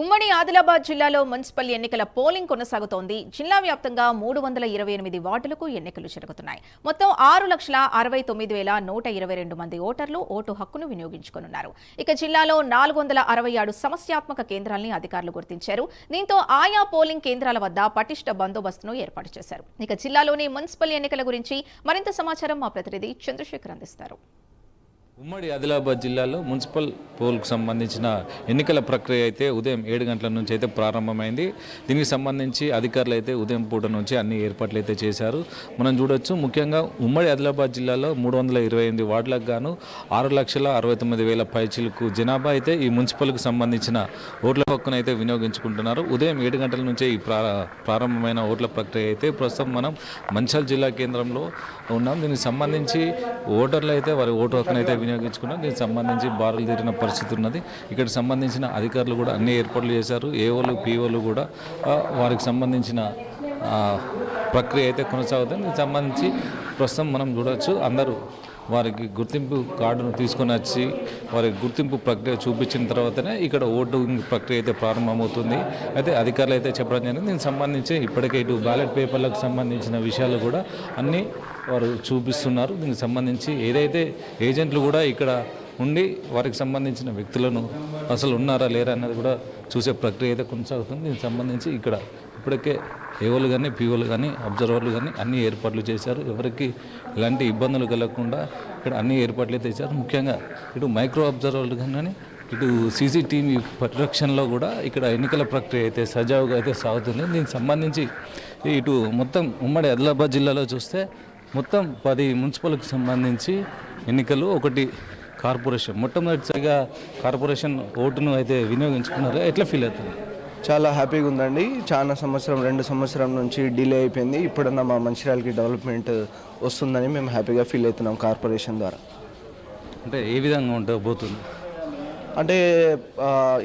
ఉమ్మడి ఆదిలాబాద్ జిల్లాలో మున్సిపల్ ఎన్నికల పోలింగ్ కొనసాగుతోంది. జిల్లా వ్యాప్తంగా 328 వార్డులకు ఎన్నికలు జరుగుతున్నాయి. మొత్తం 6,69,122 మంది ఓటర్లు ఓటు హక్కును వినియోగించుకోనున్నారు. ఇక జిల్లాలో 467 సమస్యాత్మక కేంద్రాల్ని అధికారులు గుర్తించారు. దీంతో ఆయా పోలింగ్ కేంద్రాల వద్ద పటిష్ట బందోబస్తును ఏర్పాటు చేశారు. ఇక జిల్లాలోని మున్సిపల్ ఎన్నికల గురించి మరింత సమాచారం మా ప్రతినిధి చంద్రశేఖర్ అందిస్తారు. ఉమ్మడి ఆదిలాబాద్ జిల్లాలో మున్సిపల్ పోల్కు సంబంధించిన ఎన్నికల ప్రక్రియ అయితే ఉదయం 7 గంటల నుంచి అయితే ప్రారంభమైంది. దీనికి సంబంధించి అధికారులు అయితే ఉదయం పూట నుంచి అన్ని ఏర్పాట్లు అయితే చేశారు. మనం చూడొచ్చు, ముఖ్యంగా ఉమ్మడి ఆదిలాబాద్ జిల్లాలో 328 వార్డులకు గాను 6,69,000 పైచిలకు జనాభా అయితే ఈ మున్సిపల్కు సంబంధించిన ఓట్ల హక్కును అయితే వినియోగించుకుంటున్నారు. ఉదయం 7 గంటల నుంచే ఈ ప్రారంభమైన ఓట్ల ప్రక్రియ అయితే ప్రస్తుతం మనం మంచిర్యాల జిల్లా కేంద్రంలో ఉన్నాం. దీనికి సంబంధించి ఓటర్లు అయితే వారి ఓటు హక్కును అయితే వినియోగించుకున్నారు. దీనికి సంబంధించి బారులు తీరిన పరిస్థితి ఉన్నది. ఇక్కడికి సంబంధించిన అధికారులు కూడా అన్ని ఏర్పాట్లు చేశారు. ఏఓలు పిఓలు కూడా వారికి సంబంధించిన ప్రక్రియ అయితే కొనసాగుతుంది. దీనికి సంబంధించి ప్రస్తుతం మనం చూడవచ్చు, అందరూ వారికి గుర్తింపు కార్డును తీసుకొని వచ్చి వారికి గుర్తింపు ప్రక్రియ చూపించిన తర్వాతనే ఇక్కడ ఓటింగ్ ప్రక్రియ అయితే ప్రారంభమవుతుంది. అయితే అధికారులు అయితే చెప్పడం జరిగింది. దీనికి సంబంధించి ఇప్పటికే ఇటు బ్యాలెట్ పేపర్లకు సంబంధించిన విషయాలు కూడా అన్నీ వారు చూపిస్తున్నారు. దీనికి సంబంధించి ఏదైతే ఏజెంట్లు కూడా ఇక్కడ ఉండి వారికి సంబంధించిన వ్యక్తులను అసలు ఉన్నారా లేరా అన్నది కూడా చూసే ప్రక్రియ అయితే కొనసాగుతుంది. దీనికి సంబంధించి ఇక్కడ ఇప్పటికే ఏఓలు కానీ పీఓలు కానీ అబ్జర్వర్లు కానీ అన్ని ఏర్పాట్లు చేశారు. ఎవరికి ఎలాంటి ఇబ్బందులు కలగకుండా ఇక్కడ అన్ని ఏర్పాట్లు అయితే చేశారు. ముఖ్యంగా ఇటు మైక్రో అబ్జర్వర్లు కానీ ఇటు సీసీటీవీ పరిరక్షణలో కూడా ఇక్కడ ఎన్నికల ప్రక్రియ అయితే సజావుగా అయితే సాగుతుంది. దీనికి సంబంధించి ఇటు మొత్తం ఉమ్మడి ఆదిలాబాద్ జిల్లాలో చూస్తే మొత్తం 10 మున్సిపల్కి సంబంధించి ఎన్నికలు, 1 కార్పొరేషన్. మొట్టమొదటిసారిగా కార్పొరేషన్ ఓటును అయితే వినియోగించుకున్నారు. ఎట్లా ఫీల్ అవుతుంది? చాలా హ్యాపీగా ఉందండి. చాలా 2 సంవత్సరం నుంచి డిలే అయిపోయింది. ఇప్పుడన్నా మా మంచిర్యాలకి డెవలప్మెంట్ వస్తుందని మేము హ్యాపీగా ఫీల్ అవుతున్నాం కార్పొరేషన్ ద్వారా. అంటే ఏ విధంగా ఉండబోతుంది? అంటే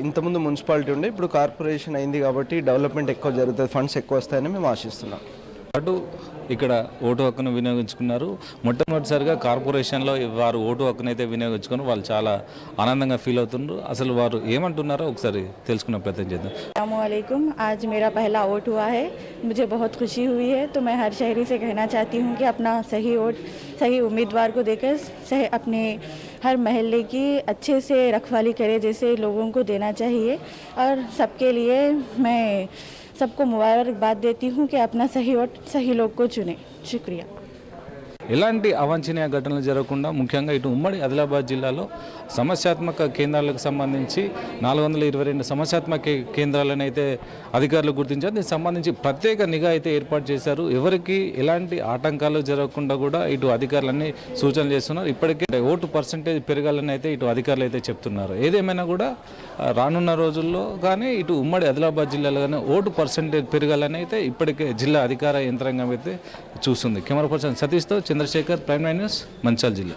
ఇంతకుముందు మున్సిపాలిటీ ఉండే, ఇప్పుడు కార్పొరేషన్ అయింది కాబట్టి డెవలప్మెంట్ ఎక్కువ జరుగుతుంది, ఫండ్స్ ఎక్కువ వస్తాయని మేము ఆశిస్తున్నాం. అటు ఇక్కడ ఓటు హక్కును వినియోగించుకున్నారు. మొట్టమొదటిసారిగా కార్పొరేషన్లో వారు ఓటు హక్కును అయితే వినియోగించుకొని వాళ్ళు చాలా ఆనందంగా ఫీల్ అవుతున్నారు. అసలు వారు ఏమంటున్నారో ఒకసారి తెలుసుకునే ప్రయత్నం చేద్దాం. अस्सलामुअलैकुम, आज मेरा पहला वोट हुआ है. मुझे बहुत खुशी हुई है. तो मैं हर शहरी से कहना चाहती हूँ कि अपना सही वोट सही उम्मीदवार को देकर अपने हर महल्ले की अच्छे से रखवाली करे, जैसे लोगों को देना चाहिए. और सबके लिए मैं सबको मुबारकबाद देती हूँ कि अपना सही वोट सही लोग को चुने. शुक्रिया. ఎలాంటి అవాంఛనీయ ఘటనలు జరగకుండా ముఖ్యంగా ఇటు ఉమ్మడి ఆదిలాబాద్ జిల్లాలో సమస్యాత్మక కేంద్రాలకు సంబంధించి 422 సమస్యాత్మక కేంద్రాలను అయితే అధికారులు గుర్తించారు. దీనికి సంబంధించి ప్రత్యేక నిఘా అయితే ఏర్పాటు చేశారు. ఎవరికి ఎలాంటి ఆటంకాలు జరగకుండా కూడా ఇటు అధికారులన్నీ సూచనలు చేస్తున్నారు. ఇప్పటికే ఓటు పర్సంటేజ్ పెరగాలని అయితే ఇటు అధికారులు అయితే చెప్తున్నారు. ఏదేమైనా కూడా రానున్న రోజుల్లో కానీ ఇటు ఉమ్మడి ఆదిలాబాద్ జిల్లాలో కానీ ఓటు పర్సంటేజ్ పెరగాలని అయితే ఇప్పటికే జిల్లా అధికార యంత్రాంగం అయితే చూస్తుంది. కెమెరా పర్సన్ సతీష్తో చంద్రశేఖర్, ప్రైమ్ 9 న్యూస్, మంచిర్యాల జిల్లా.